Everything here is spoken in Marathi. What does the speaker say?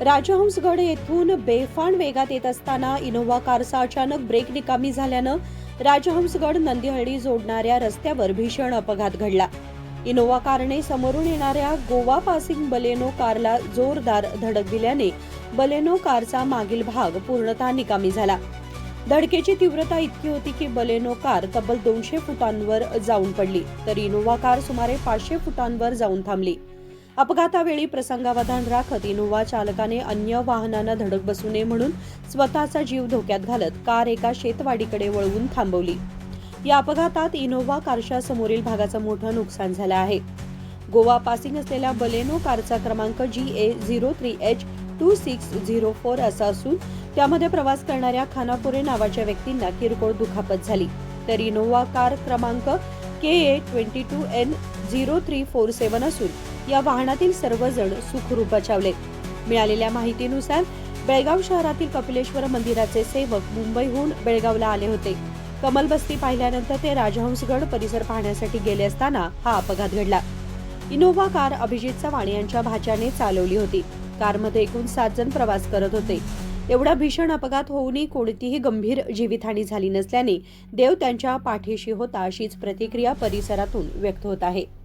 राजहंसगड येथून बेफाण वेगात येत असताना इनोव्हा कारचा अचानक ब्रेक निकामी झाल्यानं राजहंसगड नंदिहळ्ळी जोडणाऱ्या रस्त्यावर भीषण अपघात घडला। इनोव्हा कारने समोरून येणाऱ्या गोवा पासिंग बलेनो कारला जोरदार धडक दिल्याने बलेनो कारचा मागील भाग पूर्णतः निकामी झाला। धडकेची तीव्रता इतकी होती की बलेनो कार तब्बल 200 फुटांवर जाऊन पडली, तर इनोव्हा कार सुमारे 500 फुटांवर जाऊन थांबली। अपघातावेळी प्रसंगावधान राखत इनोव्हा चालकाने अन्य वाहनांना धडक बसू नये म्हणून स्वतःचा जीव धोक्यात घालत कार एका शेतवाडीकडे वळवून थांबवली। या अपघातात इनोव्हा कारच्या समोरील भागाचं मोठं नुकसान झालं आहे। गोवा पासिंग असलेल्या बलेनो कारचा क्रमांक GA03H2604 असा असून त्यामध्ये प्रवास करणाऱ्या खानापुरे नावाच्या व्यक्तींना किरकोळ दुखापत झाली, तर इनोव्हा कार क्रमांक KA22N0347 असून या वाहनातील सर्वजण सुखरूप बचावले। मिळालेल्या माहितीनुसार बेळगाव शहरातील कपिलेश्वर मंदिराचे सेवक मुंबईहून बेळगावला आले होते। कमलबस्ती पाहिल्यानंतर ते राजहंसगड परिसर पाहण्यासाठी गेले असताना हा अपघात घडला। इनोव्हा कार अभिजित चव्हाण यांच्या भाच्याने चालवली होती। कारमध्ये एकूण 7 जण प्रवास करत होते। एवढा भीषण अपघात होऊनही कोणतीही गंभीर जीवितहानी झाली नसल्याने देव त्यांच्या पाठीशी होता अशीच प्रतिक्रिया परिसरातून व्यक्त होत आहे।